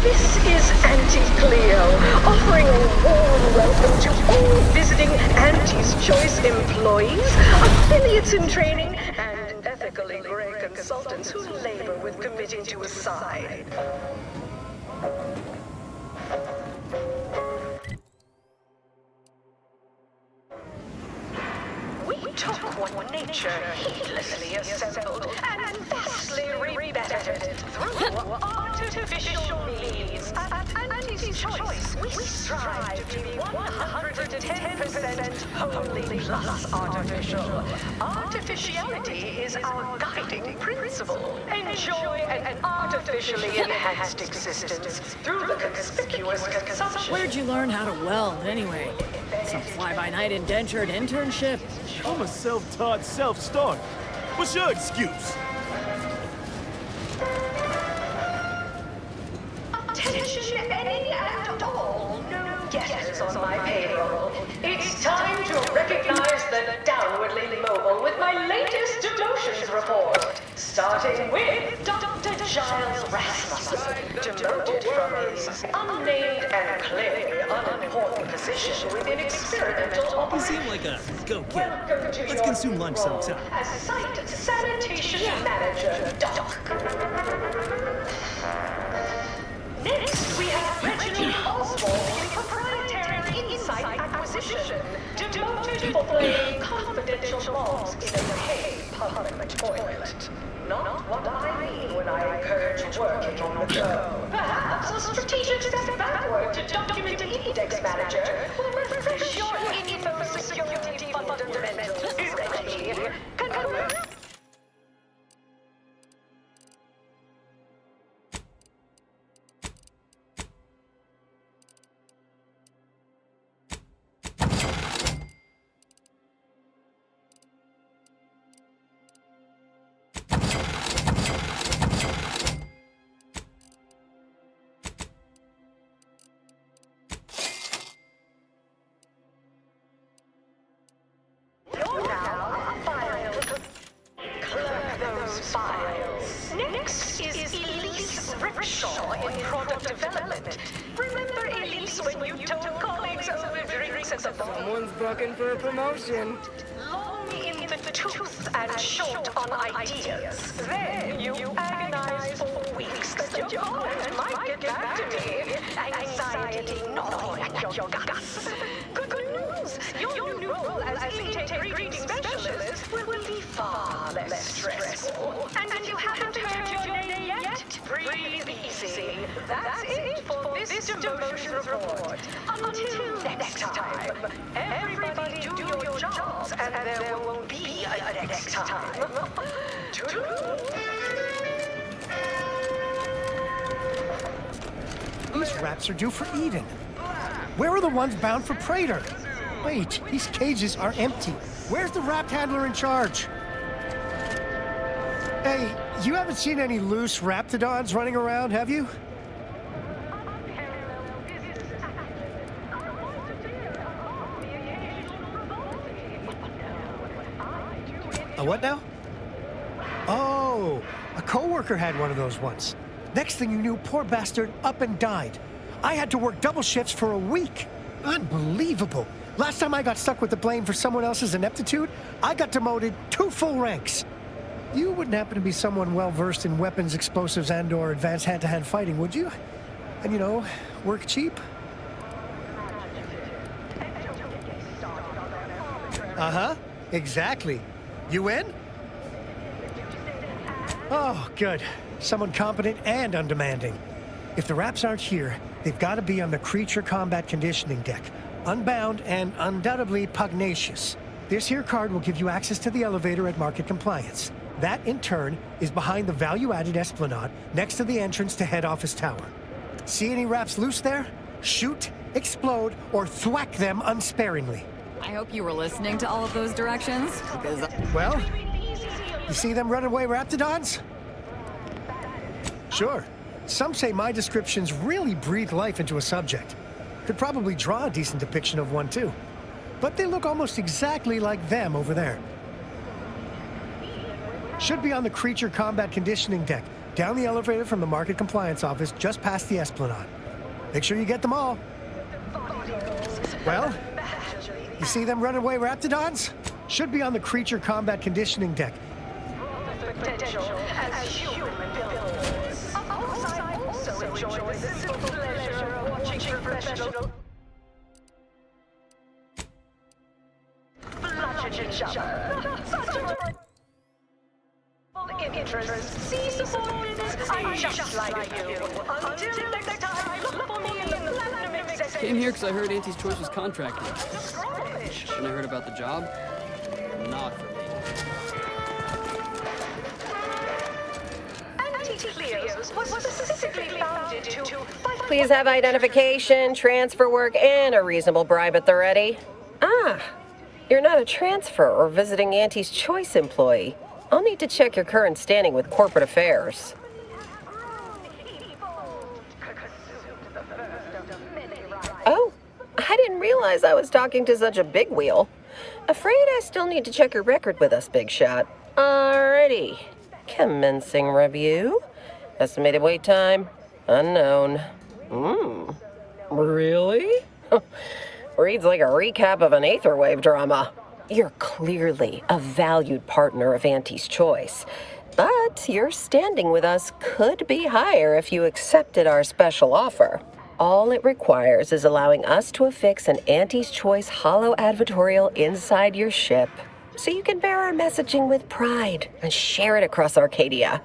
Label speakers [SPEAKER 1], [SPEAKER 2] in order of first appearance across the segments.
[SPEAKER 1] This is Auntie Cleo, offering a warm welcome to all visiting Auntie's Choice employees, affiliates in training, and ethically gray consultants who labor with committing to a side. We took what nature heedlessly assembled and vastly rebettered through artificial means. At Auntie's Choice, we strive to be 110% wholly plus artificial. Artificiality is our guiding principle. Enjoy an artificially enhanced existence through the conspicuous consumption.
[SPEAKER 2] Where'd you learn how to weld, anyway? Some fly-by-night indentured internship?
[SPEAKER 3] I'm a self-taught self-starter. What's your excuse?
[SPEAKER 1] Attention any and all new guests on my payroll. It's time to recognize the downwardly mobile with my latest demotions report. Starting with Dr. Giles Rasmussen, demoted from his unnamed and clearly unimportant position within experimental
[SPEAKER 4] You seem like a go-getter. Let's consume lunch sometime.
[SPEAKER 1] As Site Sanitation Manager, Doc. Next, we have Reginald Oswald in proprietary insight acquisition, demoted for playing confidential logs in a paid public toilet. Not what I mean when I encourage working on the go. Perhaps a strategic step backward to document index manager will refresh your info security fundamentals, Reggie. Next is Elise Rickshaw in product development. Remember Elise when you told colleagues over drinks at the bar?
[SPEAKER 5] Someone's bucking for a promotion.
[SPEAKER 1] Long in the tooth and short on ideas. Then you agonized for weeks that your opponent might get back to me. Anxiety gnawing at your guts. Good news! Your new role as intake reading specialist will be far less stressful. And you haven't heard your name yet? Breathe easy. That's it for this demotion report. Until next time, everybody do your jobs and there won't be a next time.
[SPEAKER 6] These wraps are due for Eden. Where are the ones bound for Prater? Wait, these cages are empty. Where's the wrapped handler in charge? Hey, you haven't seen any loose raptidons running around, have you? A what now? Oh, a coworker had one of those once. Next thing you knew, poor bastard up and died. I had to work double shifts for a week. Unbelievable. Last time I got stuck with the blame for someone else's ineptitude, I got demoted 2 full ranks. You wouldn't happen to be someone well-versed in weapons, explosives, and/or advanced hand-to-hand fighting, would you? And, you know, work cheap? Uh-huh, exactly. You in? Oh, good. Someone competent and undemanding. If the Raps aren't here, they've got to be on the creature combat conditioning deck. Unbound and undoubtedly pugnacious. This here card will give you access to the elevator at market compliance. That, in turn, is behind the value-added esplanade next to the entrance to head office tower. See any Raps loose there? Shoot, explode, or thwack them unsparingly.
[SPEAKER 2] I hope you were listening to all of those directions, because...
[SPEAKER 6] Well, you see them runaway Raptidons? Sure. Some say my descriptions really breathe life into a subject. Could probably draw a decent depiction of one, too. But they look almost exactly like them over there. Should be on the creature combat conditioning deck, Down the elevator from the Market Compliance Office, just past the Esplanade. Make sure you get them all. Well, you see them runaway Raptidons? Should be on the Creature Combat Conditioning deck.
[SPEAKER 1] Potential as human builders. I also enjoy the simple pleasure of watching professional bludgeon each other. Such a interest. See subordinates, I'm just like you. Until next time, look for me in the platinum executive.
[SPEAKER 7] Came here because I heard Auntie's Choice was contracted. And I heard about the job. Not for me.
[SPEAKER 1] Anti-Cleos was specifically founded to...
[SPEAKER 8] Please have identification, transfer work, and a reasonable bribe at the ready. Ah, you're not a transfer or visiting Auntie's Choice employee. I'll need to check your current standing with corporate affairs. Oh, I didn't realize I was talking to such a big wheel. Afraid I still need to check your record with us, Big Shot. Alrighty. Commencing review. Estimated wait time, unknown. Really? Reads like a recap of an Aetherwave drama. You're clearly a valued partner of Auntie's Choice, but your standing with us could be higher if you accepted our special offer. All it requires is allowing us to affix an Auntie's Choice holo advertorial inside your ship, so you can bear our messaging with pride and share it across Arcadia.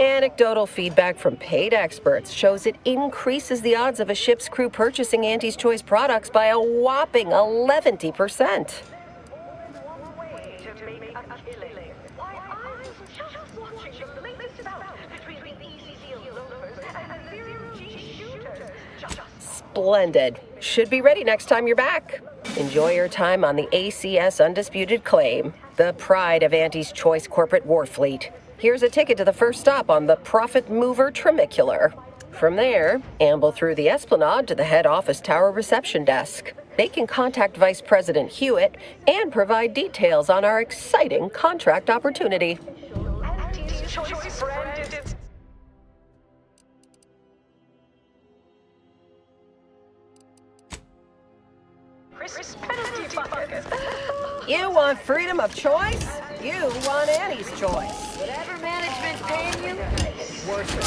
[SPEAKER 8] Anecdotal feedback from paid experts shows it increases the odds of a ship's crew purchasing Auntie's Choice products by a whopping 11%. Splendid. Should be ready next time you're back. Enjoy your time on the ACS Undisputed Claim, the pride of Auntie's Choice corporate war fleet. Here's a ticket to the first stop on the Profit Mover Trimicular. From there, amble through the Esplanade to the head office tower reception desk. They can contact Vice President Hewitt and provide details on our exciting contract opportunity. You want freedom of choice? You want Annie's Choice.
[SPEAKER 5] Whatever management's paying you,
[SPEAKER 1] worth it.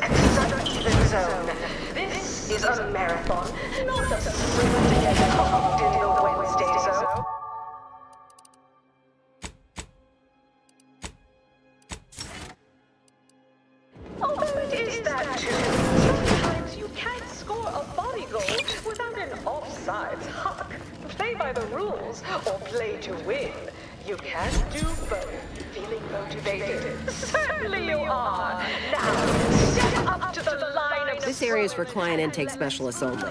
[SPEAKER 1] Extra even zone. This is a marathon, not a sprint to get caught in the Wednesday zone. Although it is that too, sometimes you can't score a body goal without an offsides huck. Play by the rules or play to win. You can't do both. Feeling motivated? Certainly you are. Now, step up to the line of...
[SPEAKER 8] This area is for client intake specialists only.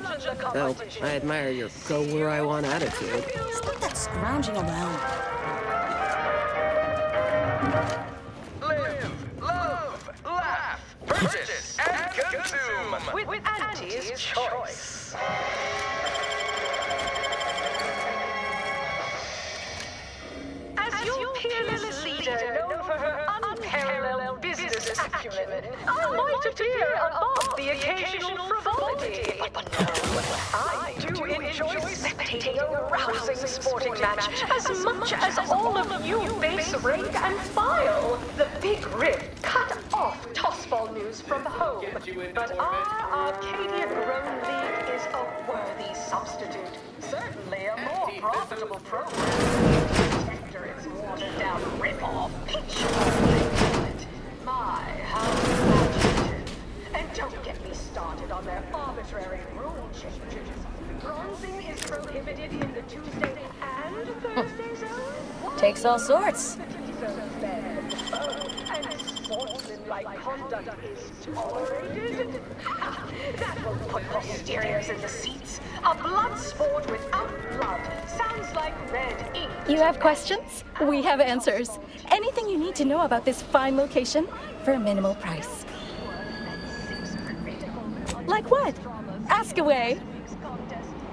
[SPEAKER 8] Though, I admire your go-where-I-want attitude.
[SPEAKER 2] Stop that scrounging around.
[SPEAKER 9] Live, love, laugh, purchase, and consume
[SPEAKER 1] With Auntie's Choice. As your peerless leader, known for her unparalleled business acumen, I might appear above the occasional frivolity. But no, I do enjoy spectating a rousing sporting match as much as all of you base rank and file. The big rib cut off tossball news from home, but our Arcadia-grown league is a worthy substitute. Certainly a more profitable program. Its watered-down rip-off pitch. My, how imaginative. And don't get me started on their arbitrary rule changes. Bronzing is prohibited in the Tuesday and Thursday zone.
[SPEAKER 2] Takes all sorts.
[SPEAKER 1] And sportsmanlike conduct is tolerated. That will put posteriors in the seats. A blood sport without blood sounds like red ink.
[SPEAKER 10] You have questions? We have answers. Anything you need to know about this fine location for a minimal price. Like what? Ask away.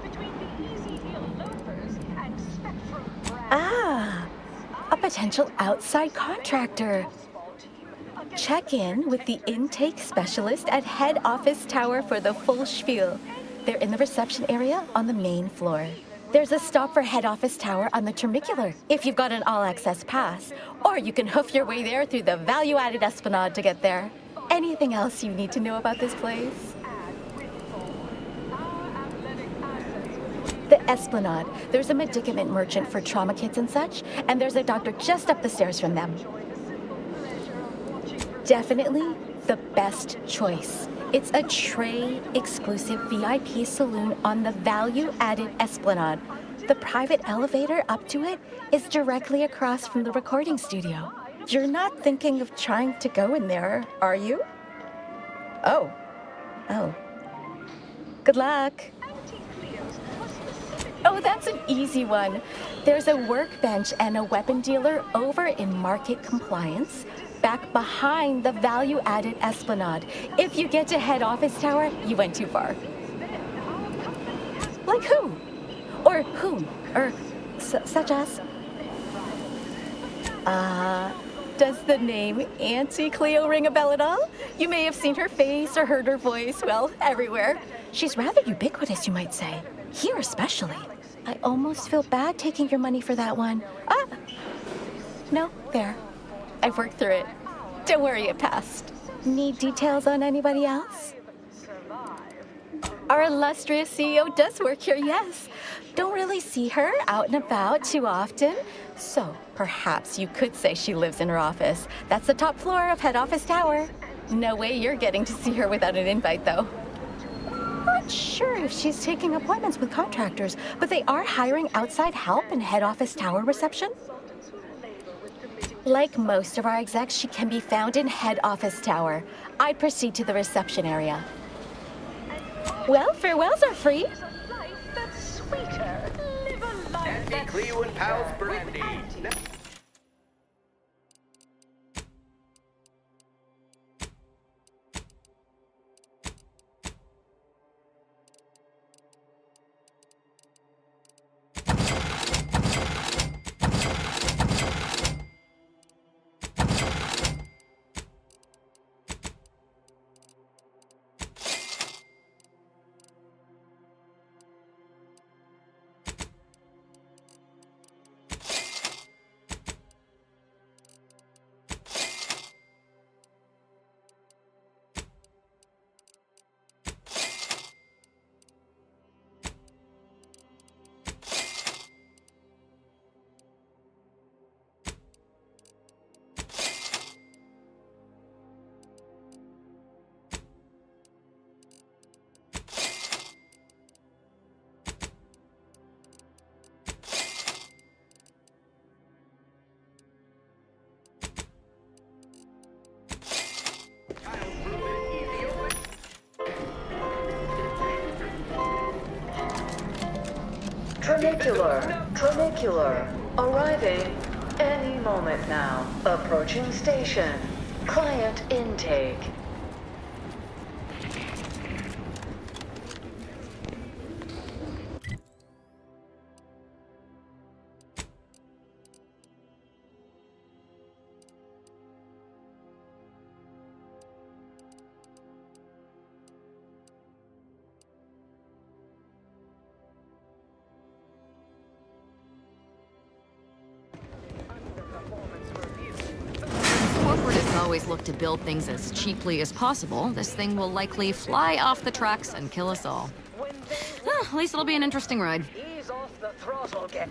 [SPEAKER 1] Between the easy heel loafers and
[SPEAKER 10] Ah, a potential outside contractor. Check in with the intake specialist at head office tower for the full spiel. They're in the reception area on the main floor. There's a stop for head office tower on the Termicular if you've got an all-access pass, or you can hoof your way there through the value-added Esplanade to get there. Anything else you need to know about this place? The Esplanade. There's a medicament merchant for trauma kits and such, and there's a doctor just up the stairs from them. Definitely the best choice. It's a Trey-exclusive VIP saloon on the value-added Esplanade. The private elevator up to it is directly across from the recording studio. You're not thinking of trying to go in there, are you? Oh. Good luck. Oh, that's an easy one. There's a workbench and a weapon dealer over in Market Compliance, back behind the value-added Esplanade. If you get to head office tower, you went too far. Like who? Or whom? Or such as? Does the name Auntie Cleo ring a bell at all? You may have seen her face or heard her voice, well, everywhere. She's rather ubiquitous, you might say. Here especially. I almost feel bad taking your money for that one. No, there. I've worked through it. Don't worry, it passed. Need details on anybody else? Our illustrious CEO does work here, yes. Don't really see her out and about too often. So perhaps you could say she lives in her office. That's the top floor of head office tower. No way you're getting to see her without an invite, though. Not sure if she's taking appointments with contractors, but they are hiring outside help in head office tower reception. Like most of our execs, she can be found in head office tower. I'd proceed to the reception area. Well, farewells are free.
[SPEAKER 1] That's sweeter. Live a life that's
[SPEAKER 9] Cleo and Pals Brandy.
[SPEAKER 5] Tronicular, arriving any moment now. Approaching station. Client intake.
[SPEAKER 11] Always look to build things as cheaply as possible, this thing will likely fly off the tracks and kill us all. At least it'll be an interesting ride.
[SPEAKER 1] ease off the throttle, get.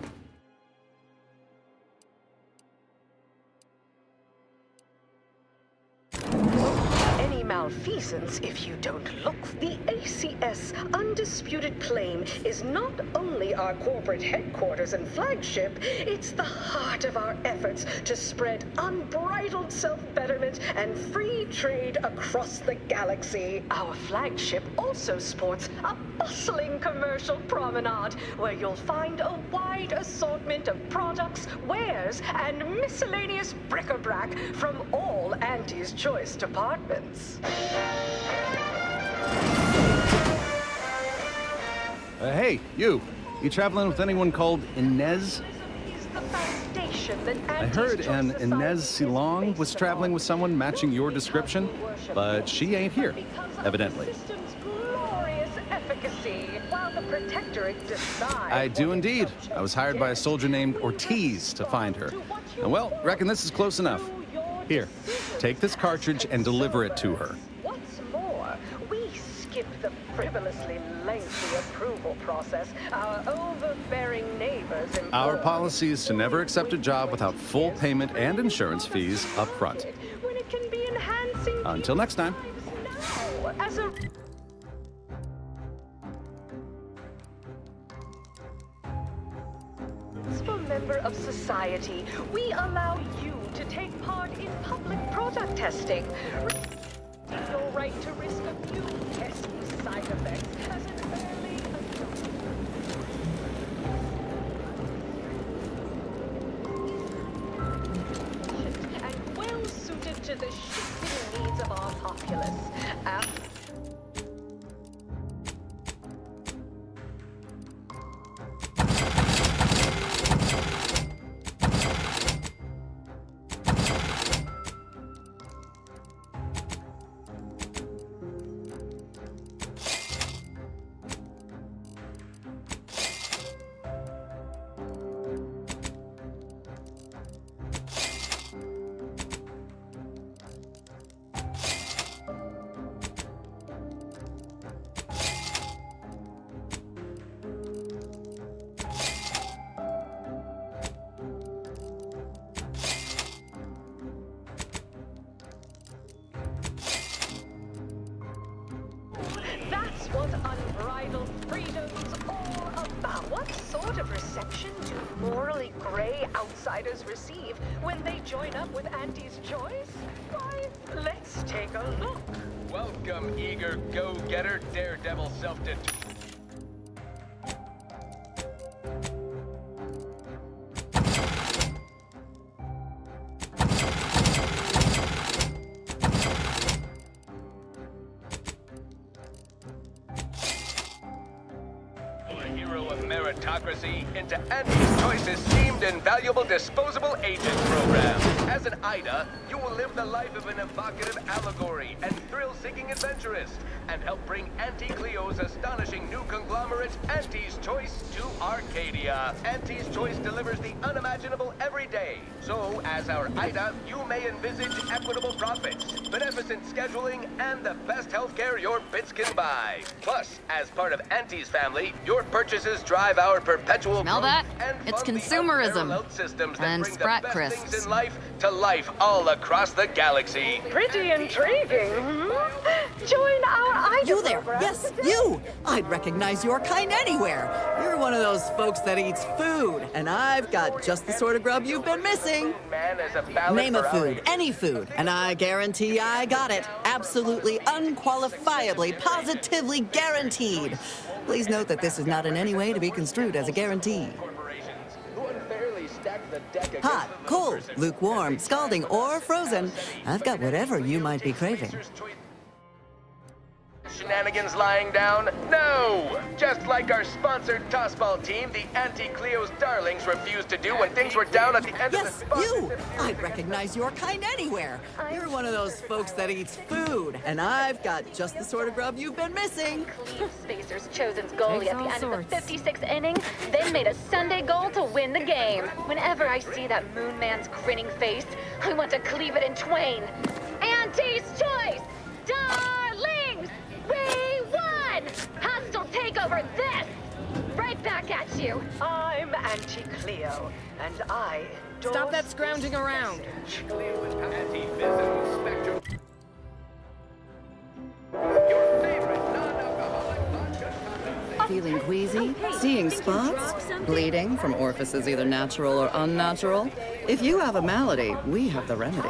[SPEAKER 1] Any malfeasance if you don't look. The ACS Undisputed Claim is not only our corporate headquarters and flagship, it's the heart of our efforts to spread unbridled self-betterment and free trade across the galaxy. Our flagship also sports a bustling commercial promenade where you'll find a wide assortment of products, wares, and miscellaneous bric-a-brac from all Auntie's choice departments.
[SPEAKER 12] Hey, you traveling with anyone called Inez?
[SPEAKER 1] the foundation that
[SPEAKER 12] I heard an Inez Silong was traveling with someone matching your description, but she ain't here, evidently. I do indeed. I was hired by a soldier named Ortiz to find her. And well, reckon this is close enough. Here, take this cartridge and deliver it to her.
[SPEAKER 1] What's more, we skip the frivolously lengthy approval process our overbearing neighbors impose.
[SPEAKER 12] Our policy is to never accept a job without full payment and insurance fees up front.
[SPEAKER 1] When it can be enhancing.
[SPEAKER 12] Until next time.
[SPEAKER 1] Now, as a member of society, we allow you to take part in public product testing. Your right to risk a few pesky side effects as an early adult. And well suited to the shifting needs of our populace. That's what unbridled freedom's all about. What sort of reception do morally gray outsiders receive when they join up with Auntie's Choice? Why, let's take a look.
[SPEAKER 9] Welcome, eager go-getter, daredevil self-determined. Meritocracy into Auntie's Choice's esteemed and valuable disposable agent program. As an Ida, you will live the life of an evocative allegory and thrill-seeking adventurist, and help bring Auntie Cleo's astonishing new conglomerate, Auntie's Choice, to Arcadia. Auntie's Choice delivers the unimaginable every day. So, as our Ida, you may envisage equitable profits, beneficent scheduling, and the best healthcare your bits can buy. Plus, as part of Auntie's family, your purchases drive our perpetual
[SPEAKER 11] Smell that?
[SPEAKER 9] And
[SPEAKER 11] It's
[SPEAKER 9] fund the
[SPEAKER 11] consumerism.
[SPEAKER 9] unparalleled systems that
[SPEAKER 11] And
[SPEAKER 9] bring
[SPEAKER 11] Sprat
[SPEAKER 9] the best
[SPEAKER 11] crisps.
[SPEAKER 9] things in life to life all across the galaxy.
[SPEAKER 1] Pretty intriguing. Join our Ida
[SPEAKER 13] You there!
[SPEAKER 1] program
[SPEAKER 13] Yes,
[SPEAKER 1] today.
[SPEAKER 13] you! I'd recognize your kind anywhere. You're one of those folks that eats food, and I've got just the sort of grub you've been missing.
[SPEAKER 9] Man is a ballad
[SPEAKER 13] Name a
[SPEAKER 9] for our
[SPEAKER 13] food, any food, and I guarantee I got it. Absolutely, unqualifiably, positively guaranteed. Please note that this is not in any way to be construed as a guarantee. Hot, cold, lukewarm, scalding, or frozen. I've got whatever you might be craving.
[SPEAKER 9] Shenanigans lying down? No! Just like our sponsored tossball team, the Auntie Cleo's darlings refused to do when things were down at the end of the
[SPEAKER 13] Yes,
[SPEAKER 9] spot.
[SPEAKER 13] you! I'd recognize your kind anywhere. You're one of those folks that eats food, and I've got just the sort of grub you've been missing.
[SPEAKER 10] Spacers Chosen's goalie
[SPEAKER 11] Takes
[SPEAKER 10] at the
[SPEAKER 11] all
[SPEAKER 10] end
[SPEAKER 11] sorts.
[SPEAKER 10] of the 56th inning, then made a Sunday goal to win the game. Whenever I see that Moon Man's grinning face, I want to cleave it in twain. Auntie's Choice! Darlings! We won! Hostile takeover this! Right back at you!
[SPEAKER 1] I'm Auntie Cleo, and I endorse
[SPEAKER 2] Stop that
[SPEAKER 1] this
[SPEAKER 2] scrounging around.
[SPEAKER 1] message.
[SPEAKER 9] Anti-Visible Spectrum. Your favorite non-alcoholic vodka.
[SPEAKER 13] Feeling queasy? Seeing spots? Bleeding from orifices either natural or unnatural? If you have a malady, we have the remedy.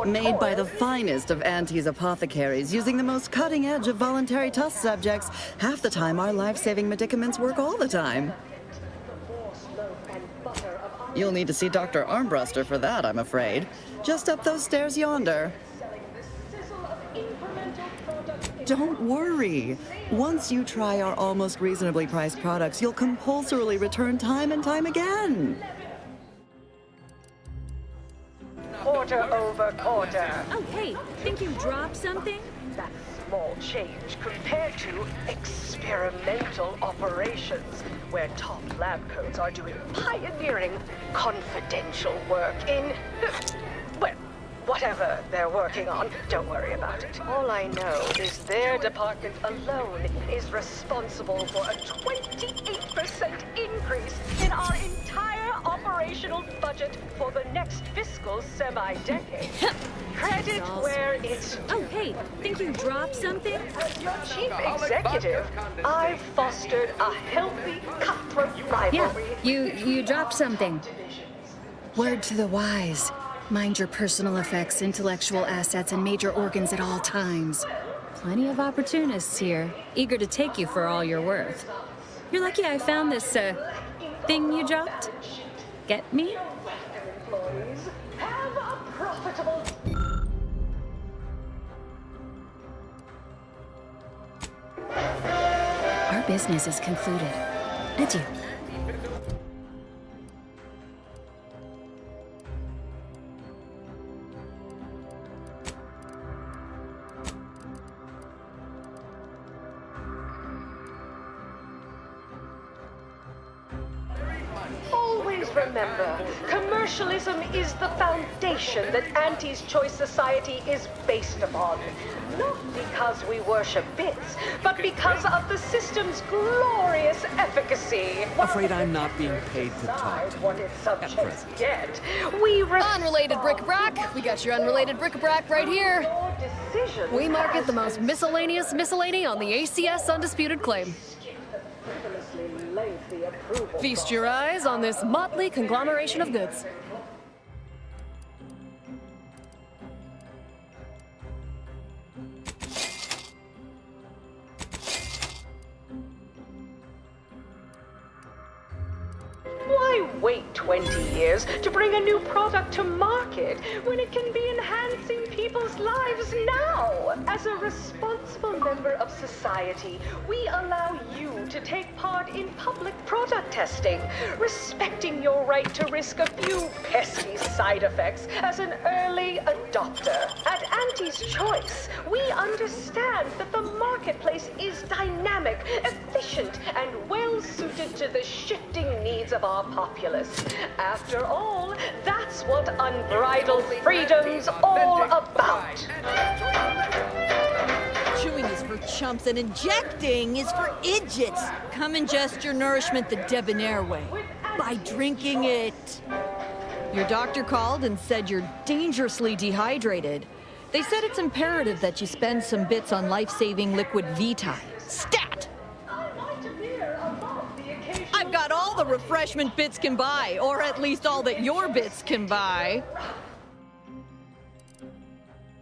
[SPEAKER 13] Made by the finest of Auntie's apothecaries, using the most cutting-edge of voluntary test subjects. Half the time, our life-saving medicaments work all the time. You'll need to see Dr. Armbruster for that, I'm afraid. Just up those stairs yonder. Don't worry. Once you try our almost reasonably priced products, you'll compulsorily return time and time again.
[SPEAKER 1] quarter over quarter.
[SPEAKER 14] Oh, hey, think you dropped something?
[SPEAKER 1] That's small change compared to experimental operations, where top lab coats are doing pioneering, confidential work in, well, whatever they're working on. Don't worry about it. All I know is their department alone is responsible for a 28% increase in our entire operational budget for the next fiscal semi-decade. Credit where it's due.
[SPEAKER 14] Oh, hey, think you dropped something?
[SPEAKER 1] As your chief executive, I've fostered a healthy cutthroat rivalry.
[SPEAKER 14] Yeah, you dropped something.
[SPEAKER 10] Word to the wise. Mind your personal effects, intellectual assets, and major organs at all times.
[SPEAKER 14] Plenty of opportunists here, eager to take you for all you're worth. You're lucky I found this, thing you dropped. Get me?
[SPEAKER 1] Employees have a profitable...
[SPEAKER 10] Our business is concluded. Adieu.
[SPEAKER 1] Always remember, commercialism is the foundation that Auntie's Choice Society is based upon. Not because we worship bits, but because of the system's glorious efficacy.
[SPEAKER 3] Afraid I'm not being paid to talk to
[SPEAKER 1] what its subjects get. We
[SPEAKER 15] unrelated bric-a-brac. We got your unrelated bric-a-brac right here. We market the most miscellaneous miscellany on the ACS Undisputed Claim. Feast your eyes on this motley conglomeration of goods.
[SPEAKER 1] Why wait 20 years to bring a new product to market when it can be enhancing people's lives now? As a responsible member of society, we allow you to take part in public product testing, respecting your right to risk a few pesky side effects as an early adopter. At Auntie's Choice, we understand that the marketplace is dynamic, efficient, and well-suited to the shifting needs of our populace. After all, that's what unbridled freedom's all about.
[SPEAKER 16] Chewing is for chumps and injecting is for idiots. Come ingest your nourishment the debonair way, by drinking it. Your doctor called and said you're dangerously dehydrated. They said it's imperative that you spend some bits on life-saving liquid Vitae. Stat! I've got all the refreshment bits can buy, or at least all that your bits can buy.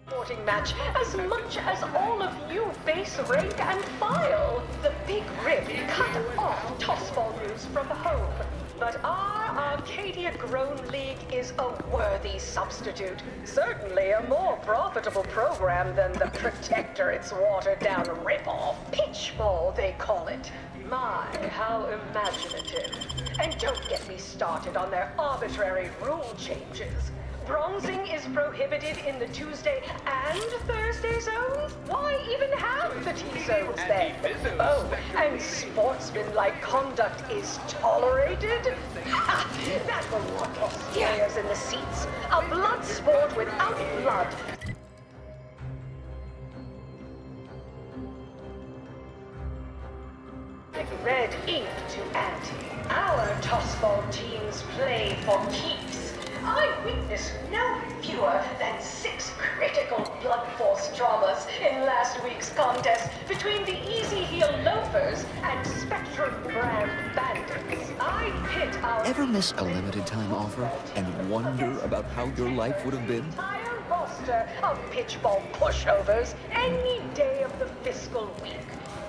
[SPEAKER 1] Sporting match as much as all of you base rank and file. The big rib cut off toss volumes from home. But our Arcadia-grown league is a worthy substitute. Certainly a more profitable program than the Protectorate's watered-down ripoff. Pitchball, they call it. My, how imaginative. And don't get me started on their arbitrary rule changes. Bronzing is prohibited in the Tuesday and Thursday zones? Why even have the T-zones then? Oh, and sportsmanlike conduct is tolerated? Ha! That will look us players in the seats. A blood sport without blood. Like red ink to Auntie. Our tossball teams play for keeps. I witnessed no fewer than 6 critical blood force dramas in last week's contest between the Easy Heel Loafers and Spectrum Brand Bandits. I pit our
[SPEAKER 17] Ever miss a limited time offer and wonder about how your life would have been?
[SPEAKER 1] entire roster of pitchball pushovers any day of the fiscal week.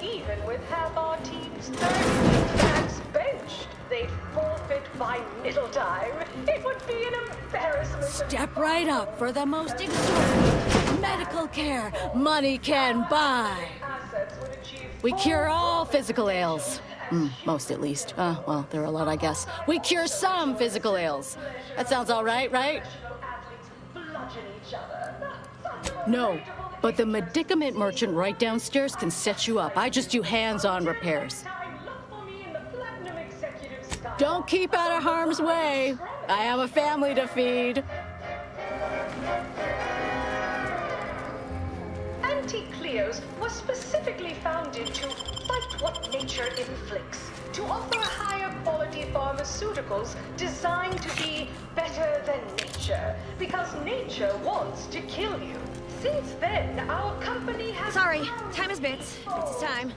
[SPEAKER 1] Even with half our team's 30 backs benched, they'd forfeit by middle time. It would be an embarrassment.
[SPEAKER 16] Step right up for the most exorbitant medical care money can buy. We cure all physical ails. Most at least. Well, there are a lot, I guess. We cure some physical ails. That sounds all right, right?
[SPEAKER 2] No, but the medicament merchant right downstairs can set you up. I just do hands-on repairs. Don't keep out of harm's way. I have a family to feed.
[SPEAKER 1] Anti-Cleos was specifically founded to fight what nature inflicts, to offer higher quality pharmaceuticals designed to be better than nature, because nature wants to kill you. Since then, our company has...
[SPEAKER 18] Sorry, time is bits. It's time.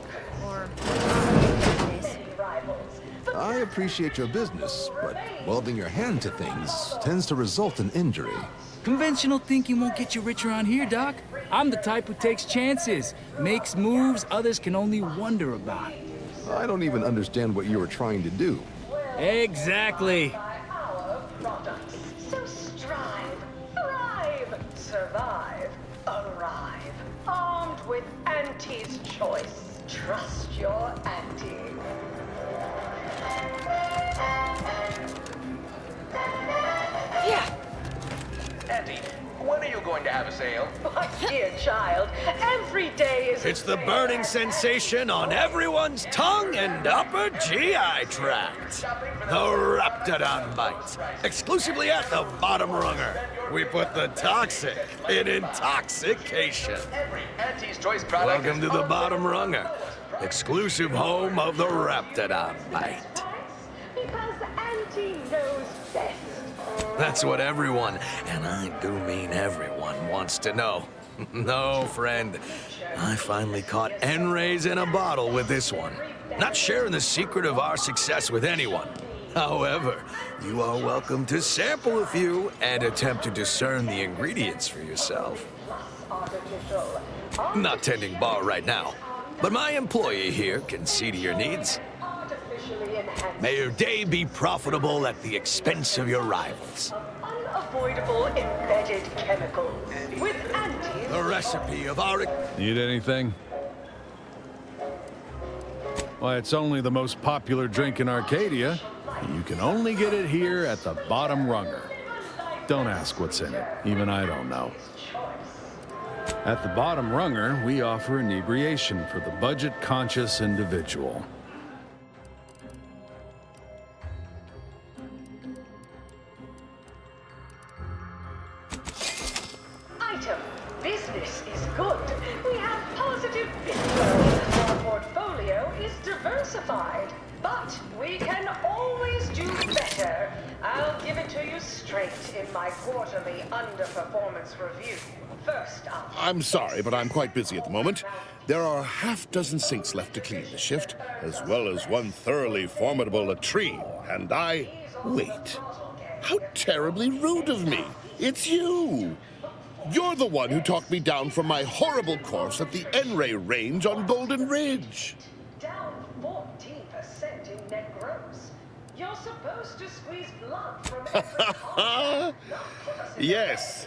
[SPEAKER 18] Or...
[SPEAKER 1] rivals.
[SPEAKER 19] I appreciate your business, but welding your hand to things tends to result in injury.
[SPEAKER 20] Conventional thinking won't get you rich around here, Doc. I'm the type who takes chances, makes moves others can only wonder about.
[SPEAKER 19] I don't even understand what you were trying to do.
[SPEAKER 20] Exactly.
[SPEAKER 1] Our products. So strive, thrive, survive, arrive. Armed with Auntie's choice. Trust your Auntie.
[SPEAKER 9] Yeah. Auntie, when are you going to have a sale?
[SPEAKER 1] My dear child, every day is...
[SPEAKER 3] It's the burning sensation on everyone's tongue and upper GI tract. The Raptidon Bite. Exclusively at the Bottom Runger. We put the toxic in intoxication.
[SPEAKER 9] Every Auntie's Choice product.
[SPEAKER 3] Welcome to the Bottom Runger. Exclusive home of the Raptidon Bite.
[SPEAKER 1] Because Auntie knows best.
[SPEAKER 3] That's what everyone, and I do mean everyone, wants to know. No, friend. I finally caught N-rays in a bottle with this one. Not sharing the secret of our success with anyone. However, you are welcome to sample a few and attempt to discern the ingredients for yourself. Not tending bar right now, but my employee here can see to your needs. May your day be profitable at the expense of your rivals.
[SPEAKER 1] Unavoidable embedded chemicals. With Auntie's...
[SPEAKER 3] The recipe of our...
[SPEAKER 12] Need anything? Why, it's only the most popular drink in Arcadia. You can only get it here at the Bottom Runger. Don't ask what's in it. Even I don't know. At the Bottom Runger, we offer inebriation for the budget-conscious individual.
[SPEAKER 1] Item. Business is good. We have positive business. Our portfolio is diversified. But we can always do better. I'll give it to you straight in my quarterly underperformance review. First up...
[SPEAKER 21] I'm sorry, but I'm quite busy at the moment. There are half-dozen sinks left to clean this shift, as well as one thoroughly formidable latrine, and I... Wait. How terribly rude of me! It's you! You're the one who talked me down from my horrible course at the N-ray range on Golden Ridge.
[SPEAKER 1] Down 14% in net gross. You're supposed to squeeze blood from every
[SPEAKER 21] Yes.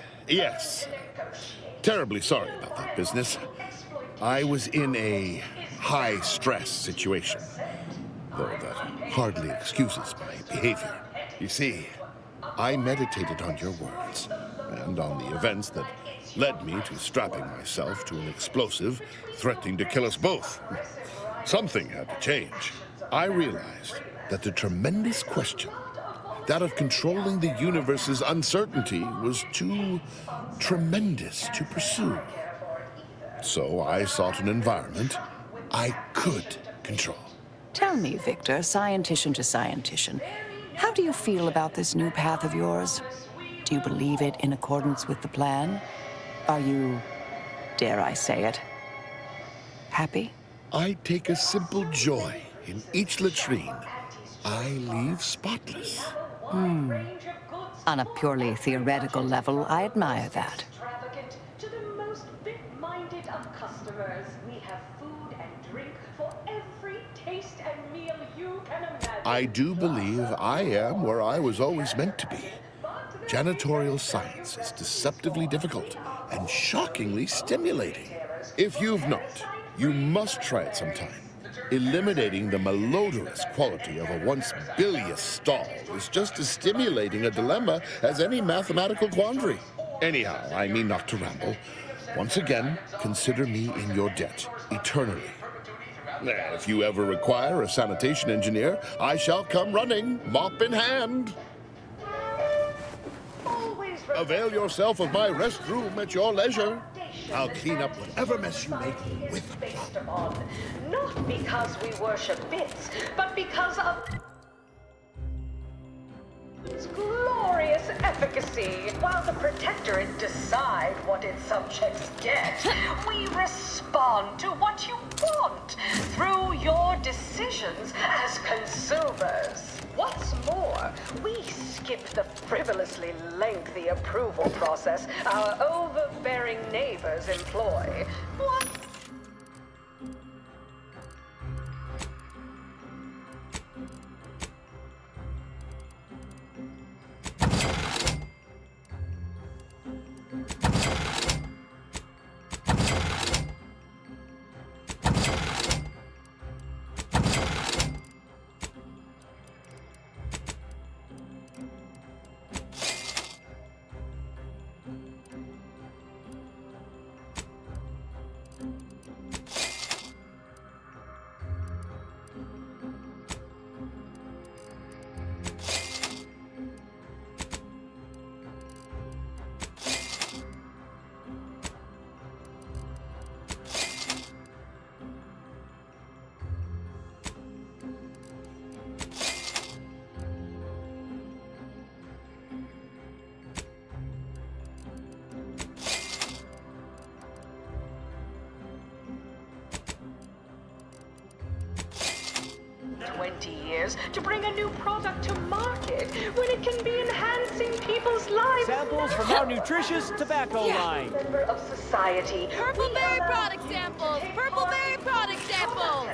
[SPEAKER 21] Terribly sorry about that business. I was in a high-stress situation, though that hardly excuses my behavior. You see, I meditated on your words, and on the events that led me to strapping myself to an explosive threatening to kill us both. Something had to change. I realized that the tremendous question, that of controlling the universe's uncertainty, was too tremendous to pursue. So I sought an environment I could control.
[SPEAKER 22] Tell me, Victor, scientician to scientician, how do you feel about this new path of yours? Do you believe it in accordance with the plan? Are you, dare I say it, happy?
[SPEAKER 21] I take a simple joy in each latrine I leave spotless.
[SPEAKER 22] On a purely theoretical level, I admire that.
[SPEAKER 1] To the most big-minded of customers, we have food and drink for every taste and meal you can imagine.
[SPEAKER 21] I do believe I am where I was always meant to be. Janitorial science is deceptively difficult and shockingly stimulating. If you've not, you must try it sometime. Eliminating the malodorous quality of a once bilious stall is just as stimulating a dilemma as any mathematical quandary. Anyhow, I mean not to ramble. Once again, consider me in your debt, eternally. If you ever require a sanitation engineer, I shall come running, mop in hand. Avail yourself of my restroom at your leisure. I'll clean up whatever mess you make with a plum.
[SPEAKER 1] Not because we worship bits, but because of its glorious efficacy. While the Protectorate decide what its subjects get, we respond to what you want through your decisions as consumers. What's more, we skip the frivolously lengthy approval process our overbearing neighbors employ. What? To bring a new product to market when it can be enhancing people's lives.
[SPEAKER 4] Samples from our nutritious tobacco line.
[SPEAKER 1] Member of society.
[SPEAKER 6] Purple-berry product samples! Purple-berry product samples!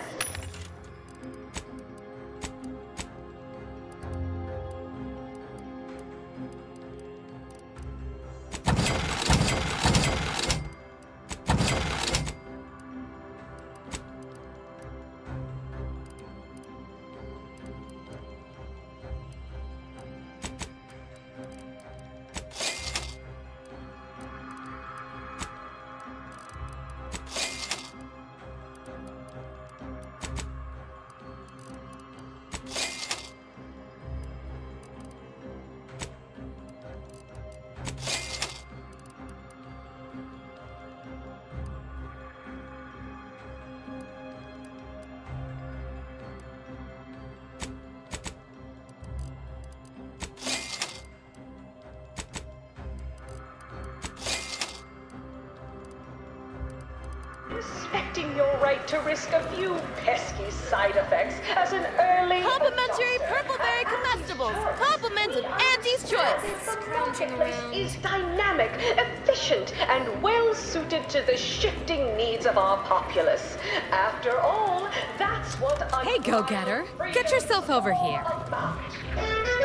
[SPEAKER 1] Respecting your right to risk a few pesky side effects as an early
[SPEAKER 6] complimentary purple-berry comestibles, compliments of Auntie's choice.
[SPEAKER 1] Marketplace is dynamic, efficient, and well-suited to the shifting needs of our populace. After all, that's what
[SPEAKER 15] Hey, go-getter, get yourself over here.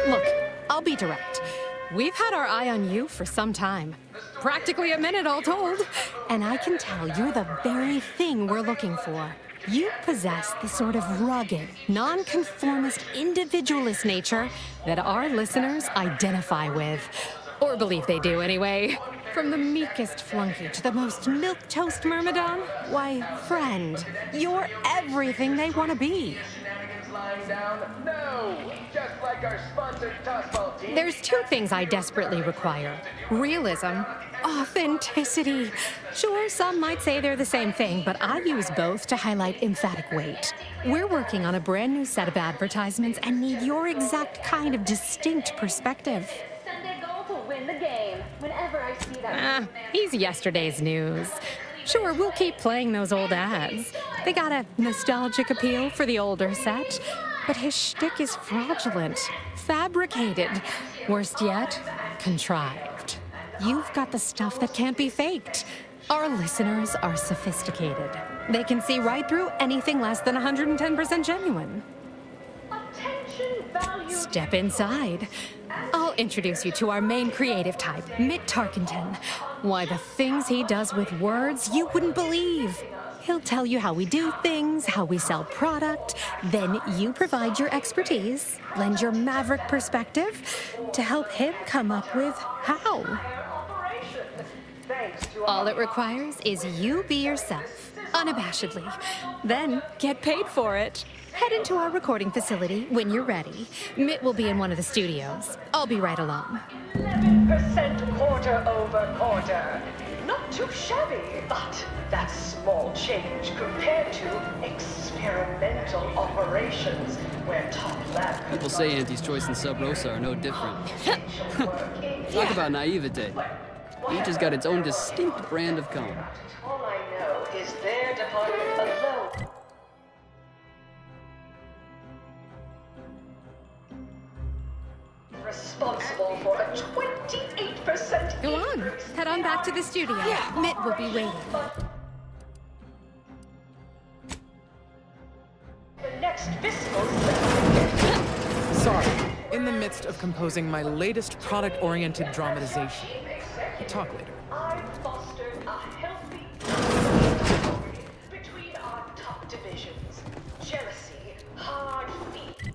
[SPEAKER 15] Look, I'll be direct. We've had our eye on you for some time. Practically a minute, all told. And I can tell you're the very thing we're looking for. You possess the sort of rugged, nonconformist, individualist nature that our listeners identify with. Or believe they do, anyway. From the meekest flunky to the most milquetoast myrmidon, why, friend, you're everything they want to be.
[SPEAKER 9] No, just like our sponsored tossball team.
[SPEAKER 15] There's two things I desperately require. Realism, authenticity. Sure, some might say they're the same thing, but I use both to highlight emphatic weight. We're working on a brand new set of advertisements and need your exact kind of distinct perspective.
[SPEAKER 6] Sunday goal to win the game. Whenever I see that.
[SPEAKER 15] He's yesterday's news. Sure, we'll keep playing those old ads. They got a nostalgic appeal for the older set, but his shtick is fraudulent, fabricated, worst yet, contrived. You've got the stuff that can't be faked. Our listeners are sophisticated. They can see right through anything less than 110% genuine. Step inside. I'll introduce you to our main creative type, Mick Tarkenton. Why, the things he does with words you wouldn't believe. He'll tell you how we do things, how we sell product. Then you provide your expertise, lend your maverick perspective to help him come up with how. All it requires is you be yourself, unabashedly. Then get paid for it. Head into our recording facility when you're ready. Mitt will be in one of the studios. I'll be right along.
[SPEAKER 1] 11% quarter over quarter. Not too shabby, but that's small change compared to experimental operations where top lab.
[SPEAKER 7] People say Auntie's Choice and Sub Rosa are no different. Talk about naivete. Each has got its own distinct brand of cone.
[SPEAKER 1] All I know is their department alone. Responsible for a 28%
[SPEAKER 15] Go on. Head on back to the studio. Mitt will be waiting.
[SPEAKER 1] The next fiscal.
[SPEAKER 8] Sorry, in the midst of composing my latest product-oriented dramatization. We'll talk later.
[SPEAKER 1] I've fostered a healthy between our top divisions. Jealousy, hard feet.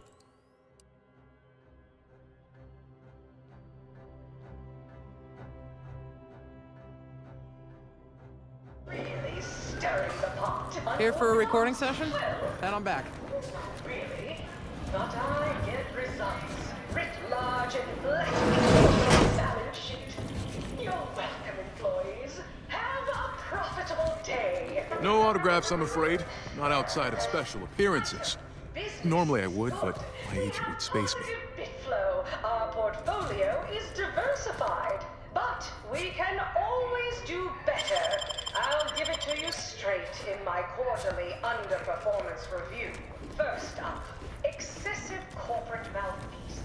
[SPEAKER 1] Really stirring the pot.
[SPEAKER 8] Here for a recording session? Head on back.
[SPEAKER 1] Really? But I get results. Writ large and black. Balance sheet. You're welcome, employees. Have a profitable day.
[SPEAKER 19] No autographs, I'm afraid. Not outside of special appearances. Normally I would, but my agent would space me.
[SPEAKER 1] Bitflow, our portfolio is diversified, but we can always do better. I'll give it to you straight in my quarterly underperformance review. First up, excessive corporate malfeasance.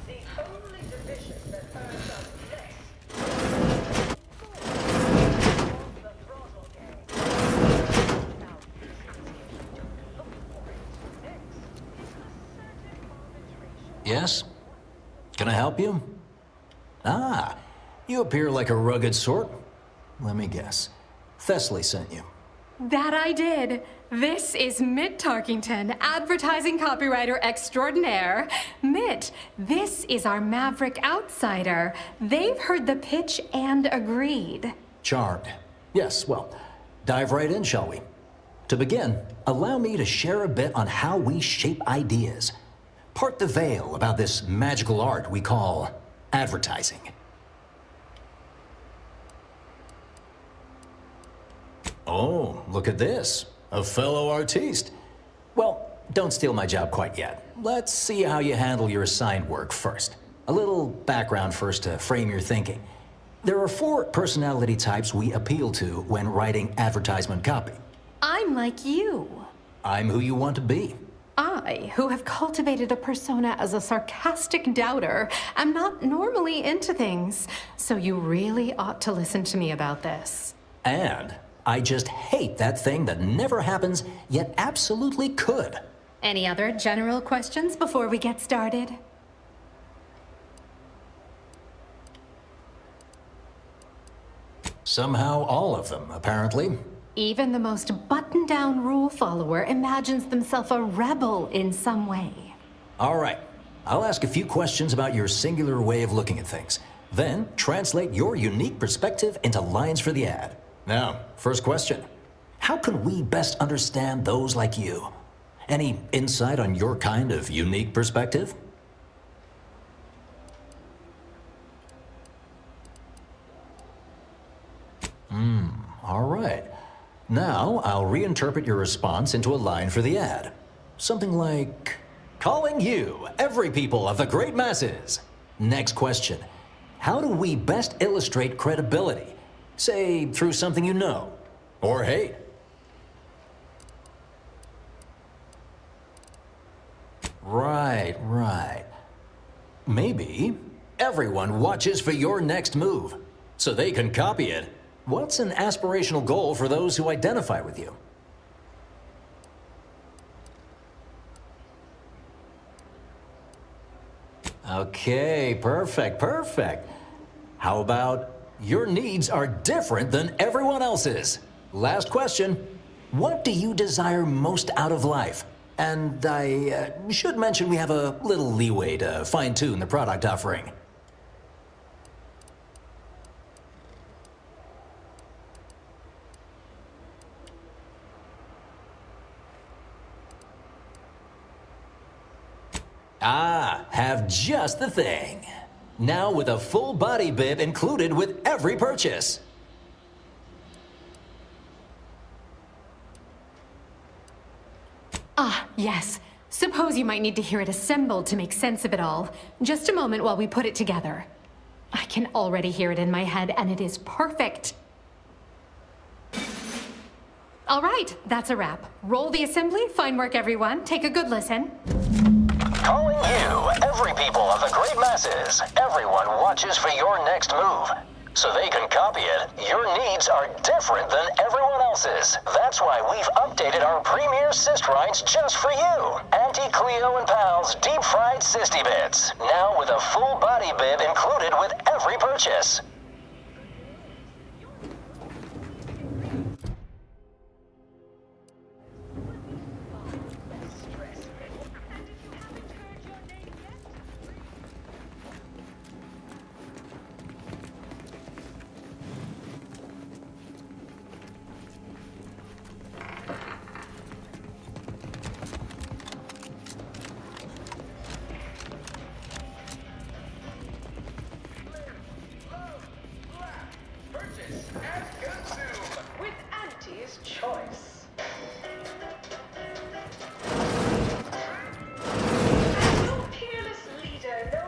[SPEAKER 1] The only division that earns us less.
[SPEAKER 23] Yes? Can I help you? Ah, you appear like a rugged sort. Let me guess. Thessaly sent you.
[SPEAKER 15] That I did. This is Mitt Tarkington, advertising copywriter extraordinaire. Mitt, this is our Maverick outsider. They've heard the pitch and agreed.
[SPEAKER 23] Charmed. Yes, well, dive right in, shall we? To begin, allow me to share a bit on how we shape ideas. Part the veil about this magical art we call advertising. Oh, look at this. A fellow artiste. Well, don't steal my job quite yet. Let's see how you handle your assigned work first. A little background first to frame your thinking. There are 4 personality types we appeal to when writing advertisement copy.
[SPEAKER 15] I'm like you.
[SPEAKER 23] I'm who you want to be.
[SPEAKER 15] I, who have cultivated a persona as a sarcastic doubter, am not normally into things, so you really ought to listen to me about this.
[SPEAKER 23] And I just hate that thing that never happens, yet absolutely could.
[SPEAKER 15] Any other general questions before we get started?
[SPEAKER 23] Somehow all of them, apparently.
[SPEAKER 15] Even the most buttoned-down rule follower imagines themselves a rebel in some way.
[SPEAKER 23] All right. I'll ask a few questions about your singular way of looking at things. Then translate your unique perspective into lines for the ad. Now, first question. How can we best understand those like you? Any insight on your kind of unique perspective? All right. Now, I'll reinterpret your response into a line for the ad. Something like, calling you, every people of the great masses. Next question. How do we best illustrate credibility? Say, through something you know, or hate. Right. Maybe everyone watches for your next move, so they can copy it. What's an aspirational goal for those who identify with you? Okay, perfect. How about your needs are different than everyone else's? Last question. What do you desire most out of life? And I should mention we have a little leeway to fine-tune the product offering. have just the thing. Now with a full body bib included with every purchase.
[SPEAKER 15] Ah, yes. Suppose you might need to hear it assembled to make sense of it all. Just a moment while we put it together. I can already hear it in my head, and it is perfect. All right, that's a wrap. Roll the assembly. Fine work, everyone. Take a good listen.
[SPEAKER 23] Calling you, every people of the great masses. Everyone watches for your next move. So they can copy it, your needs are different than everyone else's. That's why we've updated our premier cyst rights just for you. Auntie Cleo and Pal's deep-fried Sisty Bits. Now with a full body bib included with every purchase.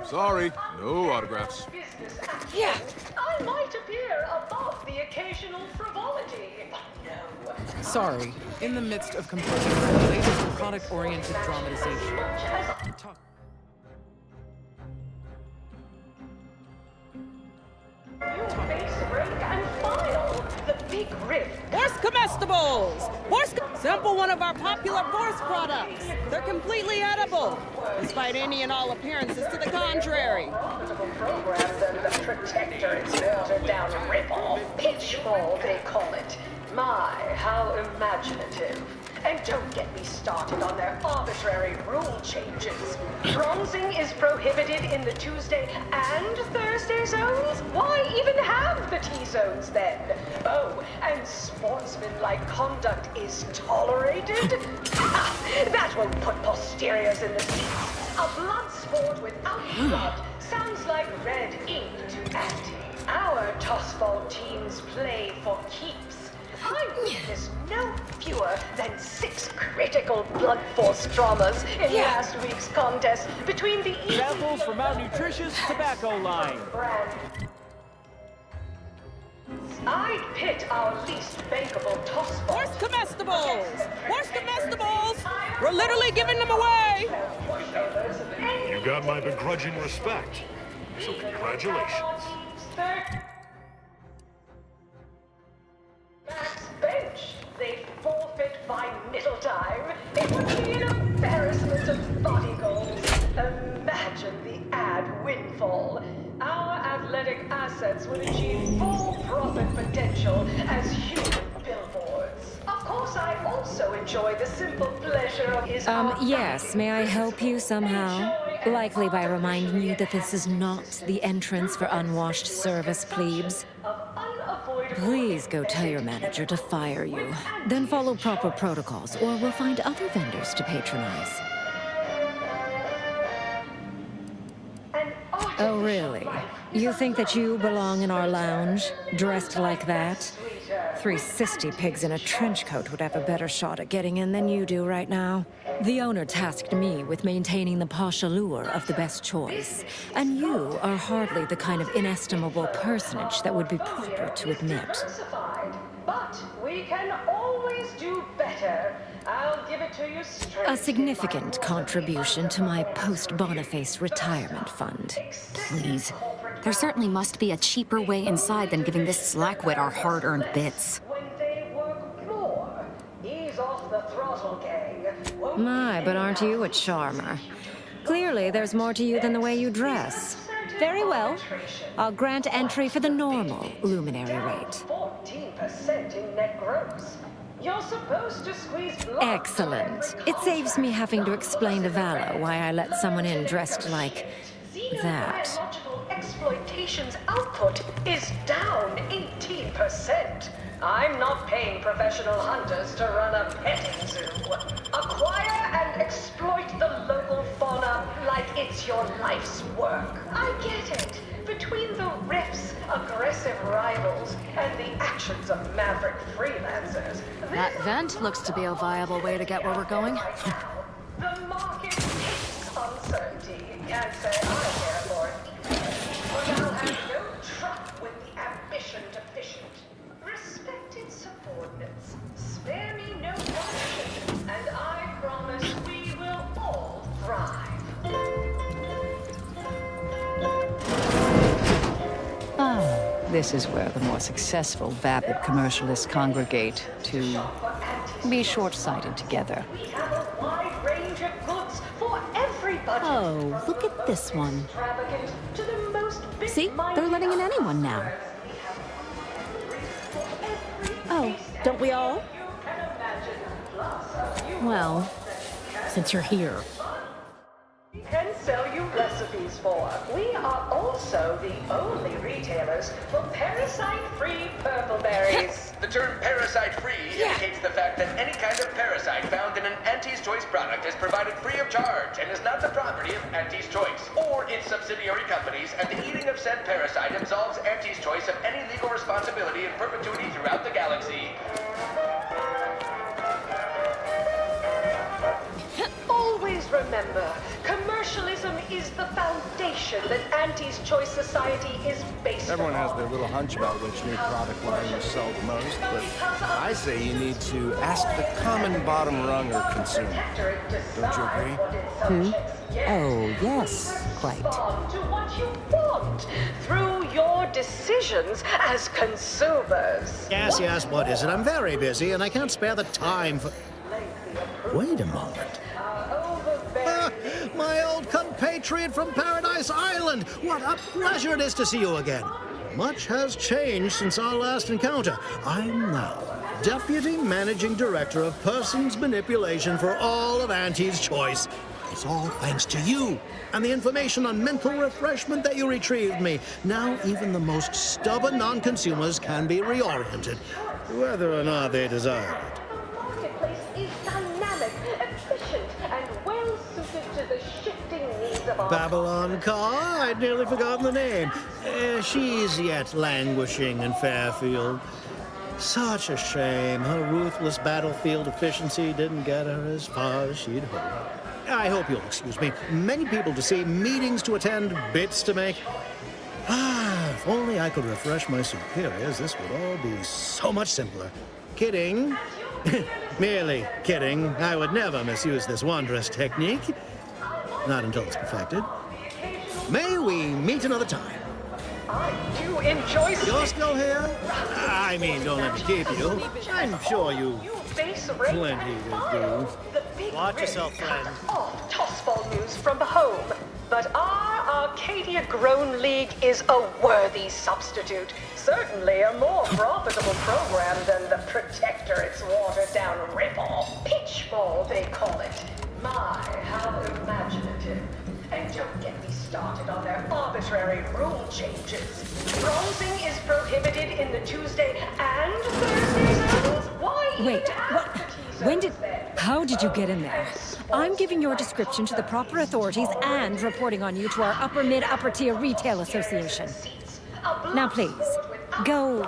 [SPEAKER 19] Sorry, no autographs.
[SPEAKER 1] Yeah. I might appear above the occasional frivolity. No.
[SPEAKER 8] Sorry, in the midst of composing my latest product-oriented dramatization.
[SPEAKER 1] You face break and file. The big riff.
[SPEAKER 16] Horse comestibles! Sample one of our popular horse products. They're completely edible, despite any and all appearances to the contrary.
[SPEAKER 1] Program than the Protector, it's watered-down rip-off. Pitchfall, they call it. My, how imaginative. And don't get me started on their arbitrary rule changes. Bronzing is prohibited in the Tuesday and Thursday zones? Why even have the T-zones then? Oh, and sportsmanlike conduct is tolerated? That won't put posteriors in the seats. A blood sport without blood sounds like red ink to Auntie. Our tossball teams play for keeps. I witnessed no fewer than 6 critical blood force dramas in last week's contest between the
[SPEAKER 4] samples from our nutritious tobacco line.
[SPEAKER 1] I'd pit our least bankable tossball.
[SPEAKER 16] Horse comestibles! Horse comestibles! We're literally giving them away!
[SPEAKER 5] You got my begrudging respect. So congratulations.
[SPEAKER 1] Bench, they forfeit by middle time. It would be an embarrassment of body goals. Imagine the ad windfall. Our athletic assets would achieve full profit potential as human billboards. Of course, I also enjoy the simple pleasure of his
[SPEAKER 11] yes, may I help you somehow? Likely by reminding you that this is not the entrance for unwashed service plebes. Please go tell your manager to fire you. Then follow proper protocols, or we'll find other vendors to patronize. Oh, really? You think that you belong in our lounge, dressed like that? 3 sisty pigs in a trench coat would have a better shot at getting in than you do right now. The owner tasked me with maintaining the posh allure of the best choice, and you are hardly the kind of inestimable personage that would be proper to admit.
[SPEAKER 1] But we can always do better. I'll give it to you straight.
[SPEAKER 11] A significant contribution to my post-Boniface retirement fund. Please.
[SPEAKER 13] There certainly must be a cheaper way inside than giving this slackwit our hard-earned bits.
[SPEAKER 1] Ease off the throttle, gang.
[SPEAKER 11] My, but aren't you a charmer? Clearly, there's more to you than the way you dress. Very well. I'll grant entry for the normal luminary rate.
[SPEAKER 1] 14% in net gross. You're supposed to squeeze blood.
[SPEAKER 11] Excellent. It saves me having to explain to Vallo why I let someone in dressed like that.
[SPEAKER 1] Exploitation's output is down 18%. I'm not paying professional hunters to run a petting zoo. Acquire and exploit the local fauna like It's your life's work. I get it. Between the riffs, aggressive rivals, and the actions of maverick freelancers.
[SPEAKER 18] That vent looks to be a viable way to get where we're going.
[SPEAKER 1] The market hates uncertainty. Can't say I care for it. But I'll have no truck with the ambition deficient. Respected subordinates, spare me no question, and I promise we will all thrive.
[SPEAKER 22] This is where the more successful, vapid commercialists congregate to be short-sighted together.
[SPEAKER 1] We have a wide range of goods for every budget.
[SPEAKER 18] Oh, look at this one.
[SPEAKER 1] Extravagant to the most
[SPEAKER 18] See? They're letting in anyone now. Oh, don't we all?
[SPEAKER 15] Well, since you're here.
[SPEAKER 1] We can sell you recipes for. We are also the only retailers for parasite-free purple berries.
[SPEAKER 9] The term parasite-free indicates the fact that any kind of parasite found in an Auntie's Choice product is provided free of charge and is not the property of Auntie's Choice or its subsidiary companies, and the eating of said parasite absolves Auntie's Choice of any legal responsibility in perpetuity throughout the galaxy.
[SPEAKER 1] Always remember, commercialism is the foundation that Auntie's Choice Society is based
[SPEAKER 10] Everyone
[SPEAKER 1] on.
[SPEAKER 10] has their little hunch about which new product line will sell the most, but I say you need to ask the common bottom-runger consumer. Don't you agree?
[SPEAKER 11] Oh, yes, quite.
[SPEAKER 1] Respond to what you want through your decisions as consumers.
[SPEAKER 14] Yes, what is it? I'm very busy and I can't spare the time for... Wait a moment. My old compatriot from Paradise Island! What a pleasure it is to see you again. Much has changed since our last encounter. I'm now Deputy Managing Director of Persons Manipulation for all of Auntie's Choice. It's all thanks to you and the information on mental refreshment that you retrieved me. Now even the most stubborn non-consumers can be reoriented, whether or not they desire it.
[SPEAKER 1] Marketplace is dynamic, efficient, and well-suited to the shifting needs of our...
[SPEAKER 14] Babylon Carr? I'd nearly forgotten the name. She's yet languishing in Fairfield. Such a shame. Her ruthless battlefield efficiency didn't get her as far as she'd hoped. I hope you'll excuse me. Many people to see, meetings to attend, bits to make. If only I could refresh my superiors, this would all be so much simpler. Kidding. Merely kidding. I would never misuse this wondrous technique. Not until it's perfected. May we meet another time.
[SPEAKER 1] I do enjoy...
[SPEAKER 14] You're still here? I mean, don't let me keep you. I'm sure you plenty to do.
[SPEAKER 1] Watch yourself, friend. Off tossball news from home. But our Arcadia Grown League is a worthy substitute. Certainly a more profitable program than the Protectorate's watered-down ripoff. Pitchball, they call it. My, how imaginative. And don't get me started on their arbitrary rule changes. Bronzing is prohibited in the Tuesday and Thursday zones. Why?
[SPEAKER 11] Wait, what? When did... How did you get in there? I'm giving your description to the proper authorities and reporting on you to our upper mid-upper-tier retail association. Now, please, go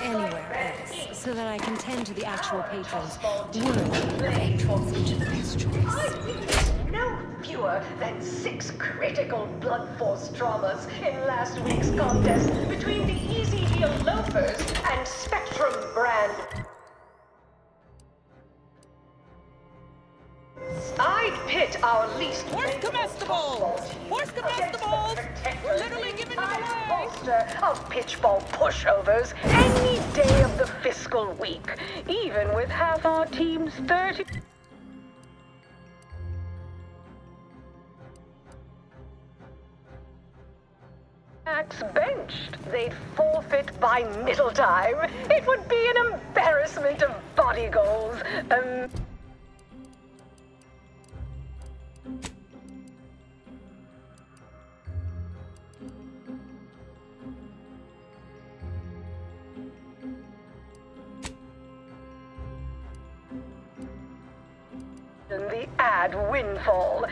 [SPEAKER 11] anywhere else so that I can tend to the actual patrons worthy of entrance into the best choice.
[SPEAKER 1] No fewer than 6 critical blood force traumas in last week's contest between the Easy Deal Loafers and Spectrum brand. I'd pit our least...
[SPEAKER 6] Horse comestibles! Horse comestibles! We're literally giving them away!
[SPEAKER 1] Bolster of pitchball pushovers any day of the fiscal week, even with half our team's 30... benched, they'd forfeit by middle time. It would be an embarrassment of body goals. The ad windfall.